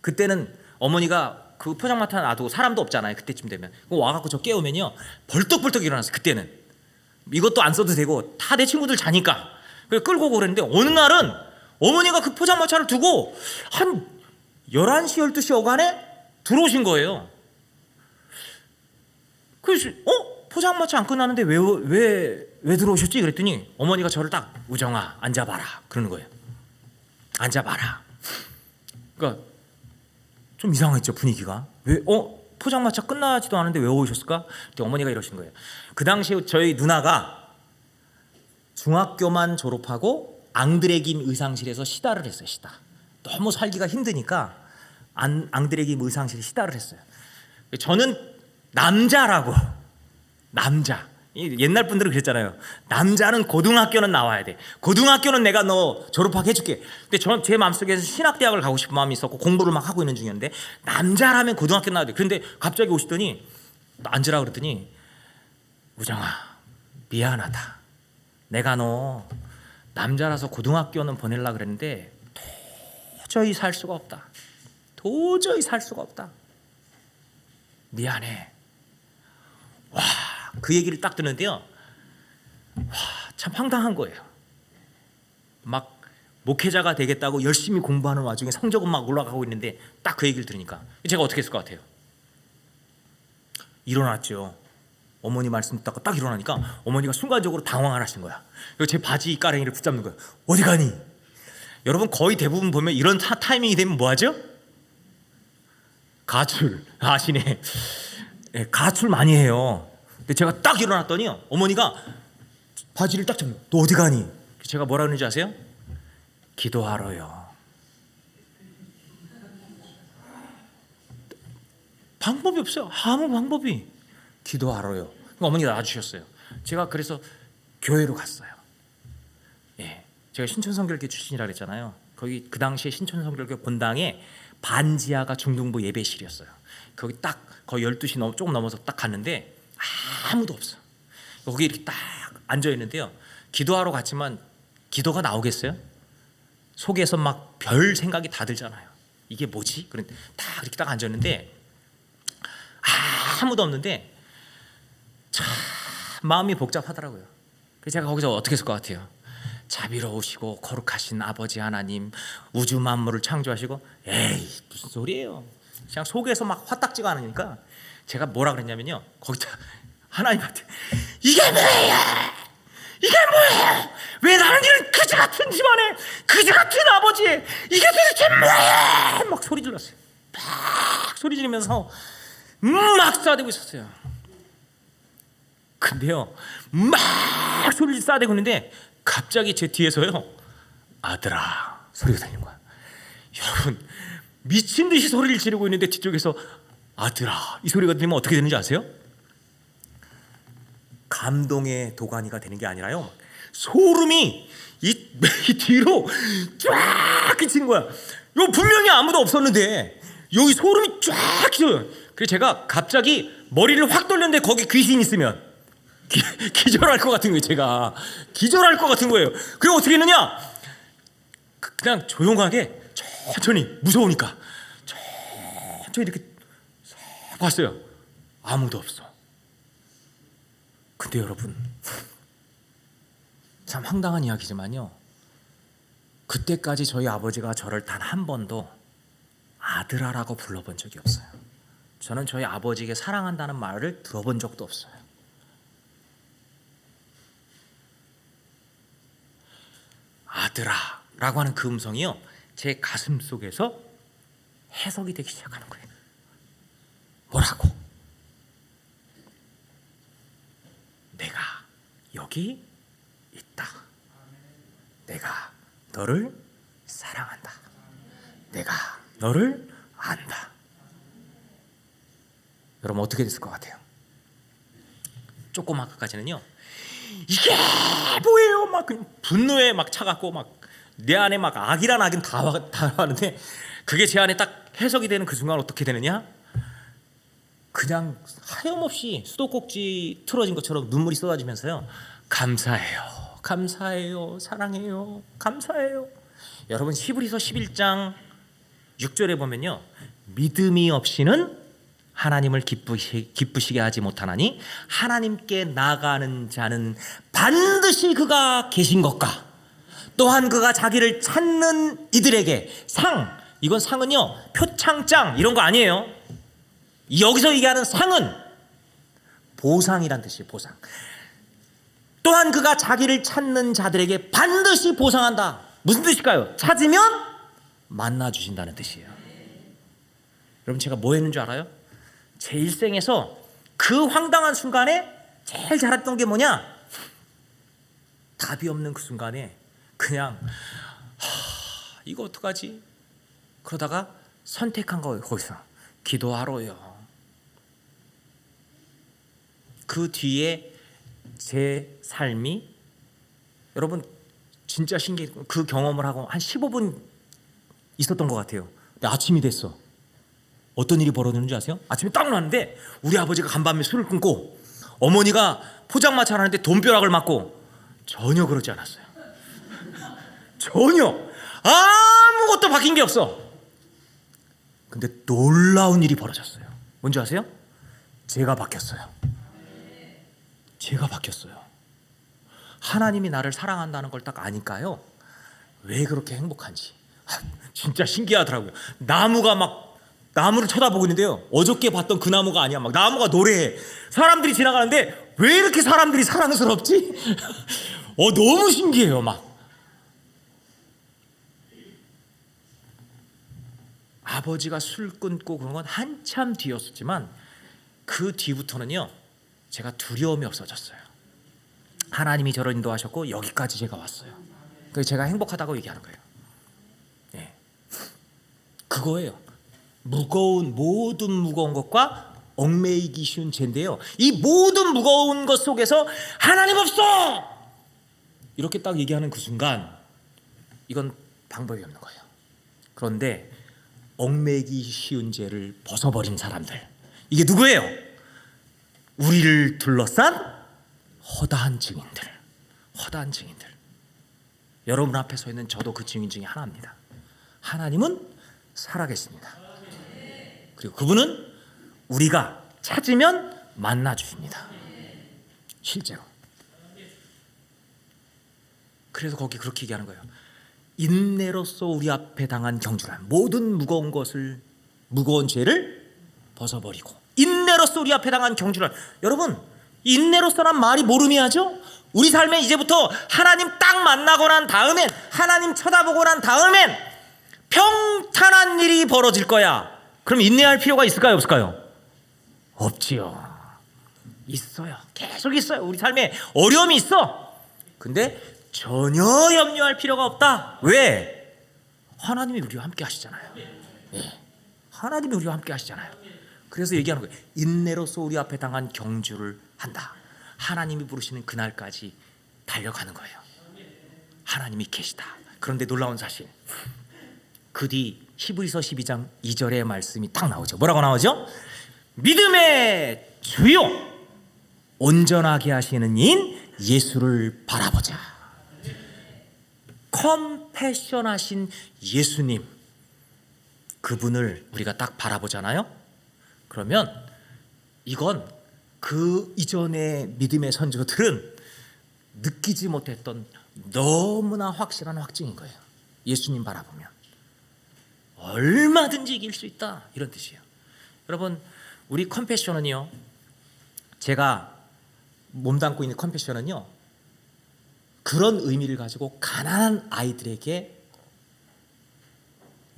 그때는 어머니가 그 포장마차 놔두고 사람도 없잖아요. 그때쯤 되면 와갖고 저 깨우면요 벌떡벌떡 일어났어요. 그때는 이것도 안 써도 되고 다 내 친구들 자니까 그래서 끌고 오고 그랬는데 어느 날은 어머니가 그 포장마차를 두고 한 11시 12시 어간에 들어오신 거예요. 그래서 포장마차 안 끝났는데 왜 들어오셨지? 그랬더니 어머니가 저를 딱 우정아 앉아봐라 그러는 거예요. 앉아봐라. 그러니까 좀 이상했죠 분위기가. 왜 포장마차 끝나지도 않은데 왜 오셨을까? 그때 어머니가 이러신 거예요. 그 당시에 저희 누나가 중학교만 졸업하고 앙드레김 의상실에서 시다를 했어요. 시다. 너무 살기가 힘드니까 앙드레김 의상실에 시다를 했어요. 저는 남자라고 남자 옛날 분들은 그랬잖아요. 남자는 고등학교는 나와야 돼. 고등학교는 내가 너 졸업하게 해줄게. 근데 제 마음속에서 신학대학을 가고 싶은 마음이 있었고 공부를 막 하고 있는 중이었는데 남자라면 고등학교 나와야 돼. 그런데 갑자기 오시더니 앉으라 그랬더니 우정아 미안하다. 내가 너 남자라서 고등학교는 보내려고 그랬는데 도저히 살 수가 없다. 도저히 살 수가 없다. 미안해. 와, 그 얘기를 딱 듣는데요. 와, 참 황당한 거예요. 막 목회자가 되겠다고 열심히 공부하는 와중에 성적은 막 올라가고 있는데 딱 그 얘기를 들으니까 제가 어떻게 했을 것 같아요? 일어났죠. 어머니 말씀 듣다가 딱 일어나니까 어머니가 순간적으로 당황을 하신 거야. 그리고 제 바지 가랭이를 붙잡는 거야. 어디 가니? 여러분 거의 대부분 보면 이런 타이밍이 되면 뭐 하죠? 가출. 아시네. 네, 가출 많이 해요. 근데 제가 딱 일어났더니요 어머니가 바지를 딱 잡는 거야. 너 어디 가니? 제가 뭐라 그러는지 아세요? 기도하러요. 방법이 없어요. 아무 방법이. 기도하러요. 어머니가 놔주셨어요. 제가 그래서 교회로 갔어요. 예, 제가 신천성결교 출신이라 그랬잖아요. 거기 그 당시에 신천성결교 본당에 반지하가 중등부 예배실이었어요. 거기 딱 거의 12시 조금 넘어서 딱 갔는데 아무도 없어. 거기 이렇게 딱 앉아 있는데요. 기도하러 갔지만 기도가 나오겠어요? 속에서 막 별 생각이 다 들잖아요. 이게 뭐지? 그런데 딱 이렇게 딱 앉았는데 아무도 없는데 참 마음이 복잡하더라고요. 그래서 제가 거기서 어떻게 했을 것 같아요? 자비로우시고 거룩하신 아버지 하나님, 우주 만물을 창조하시고, 에이 무슨 소리예요? 그냥 속에서 막 화딱지가 않으니까 제가 뭐라 그랬냐면요, 거기다 하나님한테 이게 뭐예요? 이게 뭐예요? 왜 나는 이런 그지 같은 집안에 그지 같은 아버지에 이게 도대체 뭐예요? 막 소리 질렀어요. 막 소리 지르면서 막 싸대고 있었어요. 근데요 막 소리를 싸대고 있는데 갑자기 제 뒤에서요 아들아 소리가 들리는 거야. 여러분 미친 듯이 소리를 지르고 있는데 뒤쪽에서 아들아 이 소리가 들리면 어떻게 되는지 아세요? 감동의 도가니가 되는 게 아니라요 소름이 이 뒤로 쫙 끼치는 거야. 요 분명히 아무도 없었는데 여기 소름이 쫙 끼쳐요. 그래서 제가 갑자기 머리를 확 돌렸는데 거기 귀신이 있으면 기절할 것 같은 거예요. 제가 기절할 것 같은 거예요. 그리고 어떻게 했느냐? 그냥 조용하게 천천히 무서우니까 천천히 이렇게 싹 봤어요. 아무도 없어. 근데 여러분 참 황당한 이야기지만요. 그때까지 저희 아버지가 저를 단 한 번도 아들아라고 불러본 적이 없어요. 저는 저희 아버지에게 사랑한다는 말을 들어본 적도 없어요. 아들아라고 하는 그 음성이요 제 가슴 속에서 해석이 되기 시작하는 거예요. 뭐라고? 내가 여기 있다. 내가 너를 사랑한다. 내가 너를 안다. 여러분 어떻게 됐을 것 같아요? 조금 아까까지는요 이게 뭐예요? 막 분노에 막 차갖고 막 내 안에 막 악이란 악은 다 하는데 그게 제 안에 딱 해석이 되는 그 순간 어떻게 되느냐? 그냥 하염없이 수도꼭지 틀어진 것처럼 눈물이 쏟아지면서요. 감사해요. 감사해요. 사랑해요. 감사해요. 여러분 히브리서 11장 6절에 보면요. 믿음이 없이는 하나님을 기쁘시게 하지 못하나니 하나님께 나가는 자는 반드시 그가 계신 것과 또한 그가 자기를 찾는 이들에게 이건 상은요 표창장 이런 거 아니에요. 여기서 얘기하는 상은 보상이란 뜻이에요. 보상. 또한 그가 자기를 찾는 자들에게 반드시 보상한다. 무슨 뜻일까요? 찾으면 만나 주신다는 뜻이에요. 여러분 제가 뭐 했는 줄 알아요? 제 일생에서 그 황당한 순간에 제일 잘했던 게 뭐냐? 답이 없는 그 순간에 그냥 이거 어떡하지? 그러다가 선택한 거예요. 거기서 기도하러요. 그 뒤에 제 삶이 여러분 진짜 신기해. 그 경험을 하고 한 15분 있었던 것 같아요. 근데 아침이 됐어. 어떤 일이 벌어지는지 아세요? 아침에 딱 났는데 우리 아버지가 간밤에 술을 끊고 어머니가 포장마차를 하는데 돈벼락을 맞고 전혀 그러지 않았어요. 전혀 아무것도 바뀐 게 없어. 근데 놀라운 일이 벌어졌어요. 뭔지 아세요? 제가 바뀌었어요. 제가 바뀌었어요. 하나님이 나를 사랑한다는 걸 딱 아니까요. 왜 그렇게 행복한지 진짜 신기하더라고요. 나무를 쳐다보고 있는데요. 어저께 봤던 그 나무가 아니야. 막 나무가 노래해. 사람들이 지나가는데 왜 이렇게 사람들이 사랑스럽지? 너무 신기해요. 막 아버지가 술 끊고 그런 건 한참 뒤였었지만 그 뒤부터는요. 제가 두려움이 없어졌어요. 하나님이 저를 인도하셨고 여기까지 제가 왔어요. 그래서 제가 행복하다고 얘기하는 거예요. 네. 그거예요. 모든 무거운 것과 얽매이기 쉬운 죄인데요. 이 모든 무거운 것 속에서 하나님 없어! 이렇게 딱 얘기하는 그 순간 이건 방법이 없는 거예요. 그런데 얽매이기 쉬운 죄를 벗어버린 사람들, 이게 누구예요? 우리를 둘러싼 허다한 증인들. 여러분 앞에 서 있는 저도 그 증인 중에 하나입니다. 하나님은 살아계십니다. 그리고 그분은 우리가 찾으면 만나 주십니다. 실제로. 그래서 거기 그렇게 얘기하는 거예요. 인내로써 우리 앞에 당한 경주란 모든 무거운 죄를 벗어버리고 인내로써 우리 앞에 당한 경주란. 여러분 인내로써란 말이 모름이하죠? 우리 삶에 이제부터 하나님 딱 만나고 난 다음엔, 하나님 쳐다보고 난 다음엔 평탄한 일이 벌어질 거야. 그럼 인내할 필요가 있을까요? 없을까요? 없지요. 있어요. 계속 있어요. 우리 삶에 어려움이 있어. 근데 전혀 염려할 필요가 없다. 왜? 하나님이 우리와 함께 하시잖아요. 네. 하나님이 우리와 함께 하시잖아요. 그래서 얘기하는 거예요. 인내로서 우리 앞에 당한 경주를 한다. 하나님이 부르시는 그날까지 달려가는 거예요. 하나님이 계시다. 그런데 놀라운 사실, 그 뒤 히브리서 12장 2절의 말씀이 딱 나오죠. 뭐라고 나오죠? 믿음의 주요 온전하게 하시는 이인 예수를 바라보자. 컴패션 하신 예수님, 그분을 우리가 딱 바라보잖아요. 그러면 이건 그 이전의 믿음의 선조들은 느끼지 못했던 너무나 확실한 확증인 거예요. 예수님 바라보면 얼마든지 이길 수 있다, 이런 뜻이에요. 여러분 우리 컴패션은요, 제가 몸담고 있는 컴패션은요, 그런 의미를 가지고 가난한 아이들에게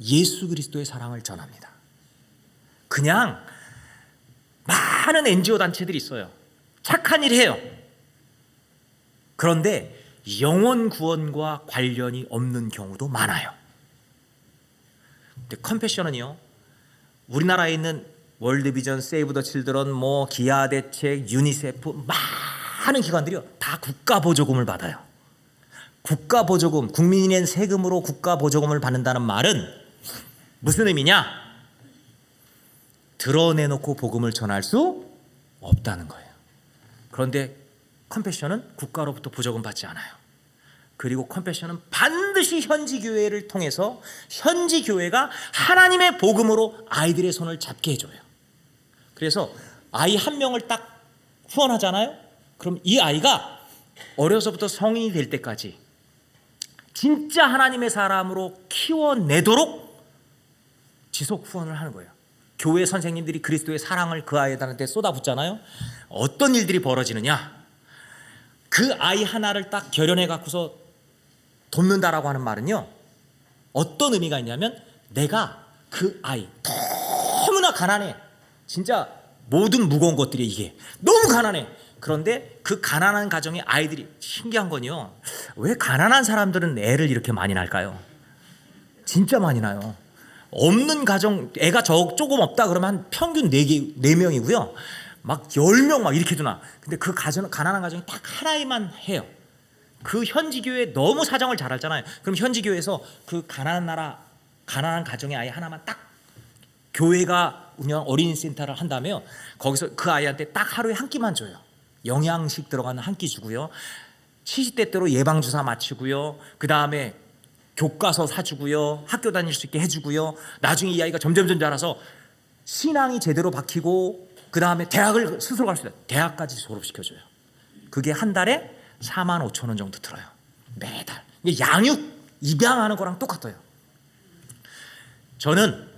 예수 그리스도의 사랑을 전합니다. 그냥 많은 NGO 단체들이 있어요. 착한 일 해요. 그런데 영혼 구원과 관련이 없는 경우도 많아요. 근데 컴패션은요, 우리나라에 있는 월드비전, 세이브 더 칠드런, 기아 대책, 유니세프, 많은 기관들이요 다 국가 보조금을 받아요. 국가 보조금, 국민이 낸 세금으로 국가 보조금을 받는다는 말은 무슨 의미냐? 드러내놓고 복음을 전할 수 없다는 거예요. 그런데 컴패션은 국가로부터 부적은 받지 않아요. 그리고 컴패션은 반드시 현지 교회를 통해서 현지 교회가 하나님의 복음으로 아이들의 손을 잡게 해줘요. 그래서 아이 한 명을 딱 후원하잖아요. 그럼 이 아이가 어려서부터 성인이 될 때까지 진짜 하나님의 사람으로 키워내도록 지속 후원을 하는 거예요. 교회 선생님들이 그리스도의 사랑을 그 아이들한테 쏟아붓잖아요. 어떤 일들이 벌어지느냐, 그 아이 하나를 딱 결연해 갖고서 돕는다라고 하는 말은요, 어떤 의미가 있냐면 내가 그 아이 너무나 가난해, 진짜 모든 무거운 것들이 이게 너무 가난해. 그런데 그 가난한 가정의 아이들이, 신기한 건요, 왜 가난한 사람들은 애를 이렇게 많이 낳을까요? 진짜 많이 나요. 없는 가정, 애가 조금 없다 그러면 한 평균 4명이고요 막 10명 막 이렇게도 나. 근데 그 가난한 가정이 딱 하나만 해요. 그 현지 교회 너무 사정을 잘 알잖아요. 그럼 현지 교회에서 그 가난한 가정의 아이 하나만 딱, 교회가 운영한 어린이 센터를 한다면 거기서 그 아이한테 딱 하루에 한 끼만 줘요. 영양식 들어가는 한 끼 주고요, 시시때때로 예방주사 맞추고요, 그 다음에 교과서 사주고요, 학교 다닐 수 있게 해주고요, 나중에 이 아이가 점점 자라서 신앙이 제대로 박히고 그 다음에 대학을 스스로 갈 수 있다, 대학까지 졸업시켜줘요. 그게 한 달에 45,000원 정도 들어요, 매달. 이게 양육, 입양하는 거랑 똑같아요. 저는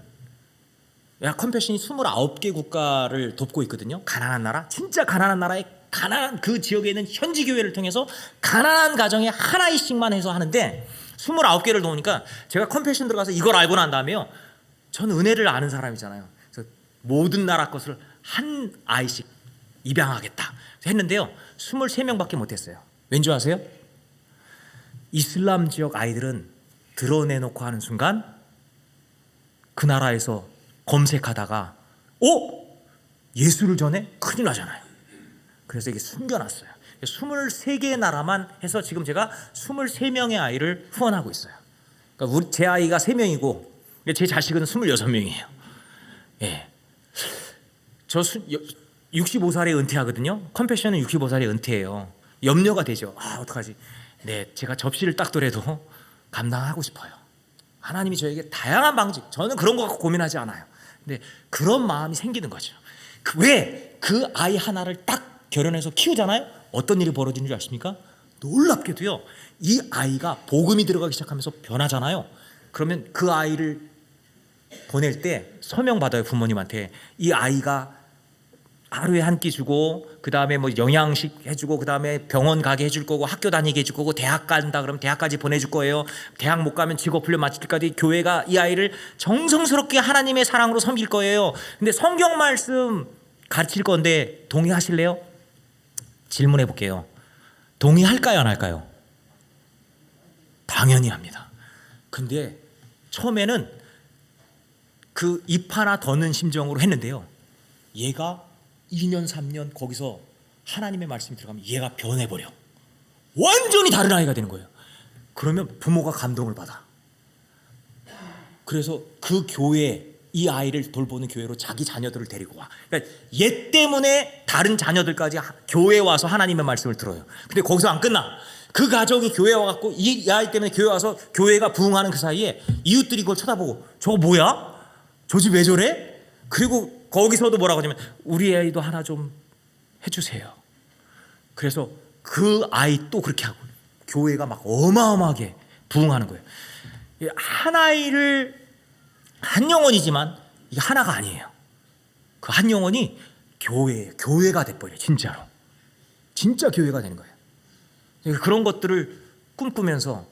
컴패션이 29개 국가를 돕고 있거든요. 가난한 나라, 진짜 가난한 나라의 가난한 그 지역에 있는 현지 교회를 통해서 가난한 가정에 하나씩만 해서 하는데 29개를 도우니까, 제가 컴패션 들어가서 이걸 알고 난 다음에요, 저는 은혜를 아는 사람이잖아요. 그래서 모든 나라 것을 한 아이씩 입양하겠다 했는데요, 23명밖에 못했어요. 왠지 아세요? 이슬람 지역 아이들은 드러내놓고 하는 순간 그 나라에서 검색하다가 예수를 전해? 큰일 나잖아요. 그래서 이게 숨겨놨어요. 23개의 나라만 해서 지금 제가 23명의 아이를 후원하고 있어요. 그러니까 제 아이가 3명이고 제 자식은 26명이에요. 예. 저 65살에 은퇴하거든요. 컴패션은 65살에 은퇴해요. 염려가 되죠. 어떡하지? 네, 제가 접시를 닦더라도 감당하고 싶어요. 하나님이 저에게 다양한 방식, 저는 그런 거 갖고 고민하지 않아요. 근데 그런 마음이 생기는 거죠. 왜 그 아이 하나를 딱 결연해서 키우잖아요. 어떤 일이 벌어지는 줄 아십니까? 놀랍게도요, 이 아이가 복음이 들어가기 시작하면서 변하잖아요. 그러면 그 아이를 보낼 때 서명 받아요, 부모님한테. 이 아이가 하루에 한 끼 주고, 그 다음에 뭐 영양식 해주고, 그 다음에 병원 가게 해줄 거고, 학교 다니게 해줄 거고, 대학 간다 그러면 대학까지 보내줄 거예요. 대학 못 가면 직업훈련 마칠 때까지 교회가 이 아이를 정성스럽게 하나님의 사랑으로 섬길 거예요. 근데 성경 말씀 가르칠 건데 동의하실래요? 질문해 볼게요. 동의할까요, 안 할까요? 당연히 합니다. 근데 처음에는 그 입 하나 더 넣은 심정으로 했는데요, 얘가 2년 3년 거기서 하나님의 말씀이 들어가면 얘가 변해버려. 완전히 다른 아이가 되는 거예요. 그러면 부모가 감동을 받아. 그래서 그 교회, 이 아이를 돌보는 교회로 자기 자녀들을 데리고 와. 그러니까 얘 때문에 다른 자녀들까지 교회에 와서 하나님의 말씀을 들어요. 근데 거기서 안 끝나. 그 가정이 교회에 와갖고 이 아이 때문에 교회 와서 교회가 부흥하는 그 사이에 이웃들이 그걸 쳐다보고, 저거 뭐야? 저 집 왜 저래? 그리고 거기서도 뭐라고 하냐면, 우리 아이도 하나 좀 해주세요. 그래서 그 아이 또 그렇게 하고 교회가 막 어마어마하게 부흥하는 거예요. 한 아이를, 한 영혼이지만 이게 하나가 아니에요. 그 한 영혼이 교회가 돼버려요. 진짜로. 진짜 교회가 되는 거예요. 그런 것들을 꿈꾸면서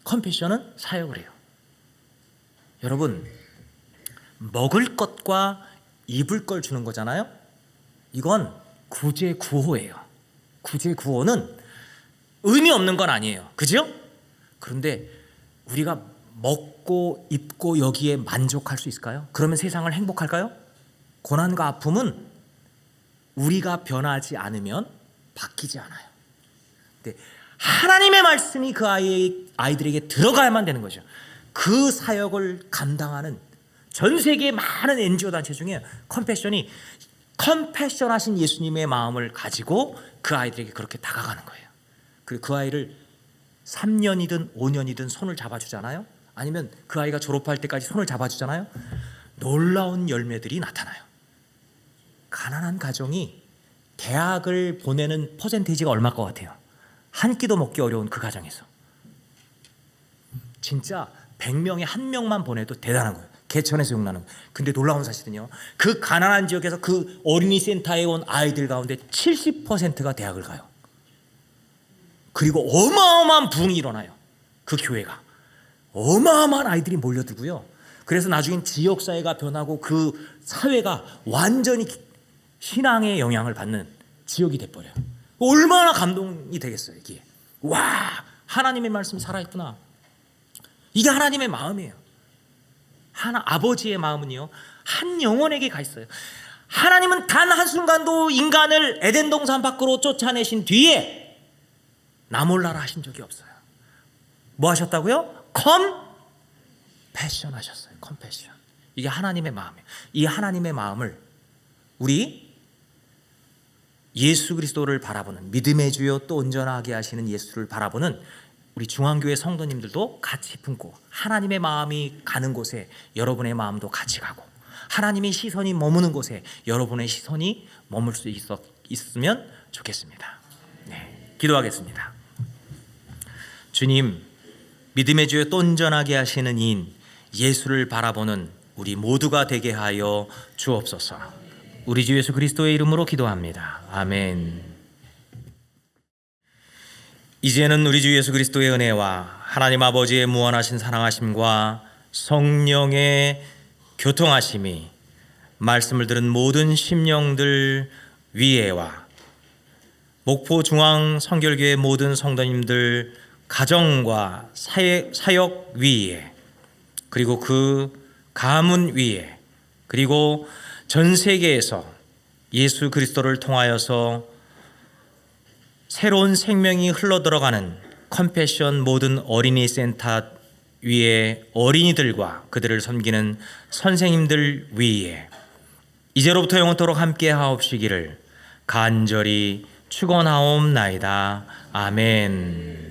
컴패션은 사역을 해요. 여러분, 먹을 것과 입을 걸 주는 거잖아요. 이건 구제 구호예요. 구제 구호는 의미 없는 건 아니에요. 그죠? 그런데 우리가 먹고 입고 여기에 만족할 수 있을까요? 그러면 세상을 행복할까요? 고난과 아픔은 우리가 변하지 않으면 바뀌지 않아요. 근데 하나님의 말씀이 그 아이들에게 들어가야만 되는 거죠. 그 사역을 감당하는 전 세계의 많은 NGO 단체 중에 컴패션 하신 예수님의 마음을 가지고 그 아이들에게 그렇게 다가가는 거예요. 그리고 그 아이를 3년이든 5년이든 손을 잡아주잖아요. 아니면 그 아이가 졸업할 때까지 손을 잡아주잖아요. 놀라운 열매들이 나타나요. 가난한 가정이 대학을 보내는 퍼센테이지가 얼마일 것 같아요? 한 끼도 먹기 어려운 그 가정에서 진짜 100명에 1명만 보내도 대단한 거예요. 개천에서 용나는 거예요. 근데 놀라운 사실은요, 그 가난한 지역에서 그 어린이 센터에 온 아이들 가운데 70%가 대학을 가요. 그리고 어마어마한 부흥이 일어나요. 그 교회가 어마어마한 아이들이 몰려들고요. 그래서 나중엔 지역사회가 변하고 그 사회가 완전히 신앙의 영향을 받는 지역이 돼버려요. 얼마나 감동이 되겠어요. 이게 와, 하나님의 말씀이 살아있구나. 이게 하나님의 마음이에요. 아버지의 마음은요, 한 영혼에게 가 있어요. 하나님은 단 한순간도 인간을 에덴 동산 밖으로 쫓아내신 뒤에 나 몰라라 하신 적이 없어요. 뭐 하셨다고요? 컴패션 하셨어요. 컴패션. 이게 하나님의 마음이에요. 이 하나님의 마음을 우리 예수 그리스도를 바라보는, 믿음의 주요 또 온전하게 하시는 예수를 바라보는 우리 중앙교회 성도님들도 같이 품고, 하나님의 마음이 가는 곳에 여러분의 마음도 같이 가고, 하나님의 시선이 머무는 곳에 여러분의 시선이 머물 수 있으면 좋겠습니다. 네, 기도하겠습니다. 주님, 믿음의 주여 또 온전하게 하시는 이인 예수를 바라보는 우리 모두가 되게 하여 주옵소서. 우리 주 예수 그리스도의 이름으로 기도합니다. 아멘. 이제는 우리 주 예수 그리스도의 은혜와 하나님 아버지의 무한하신 사랑하심과 성령의 교통하심이 말씀을 들은 모든 심령들 위에와 목포 중앙 성결교회 모든 성도님들 가정과 사역 위에, 그리고 그 가문 위에, 그리고 전 세계에서 예수 그리스도를 통하여서 새로운 생명이 흘러들어가는 컴패션 모든 어린이 센터 위에 어린이들과 그들을 섬기는 선생님들 위에 이제로부터 영원토록 함께 하옵시기를 간절히 축원하옵나이다. 아멘.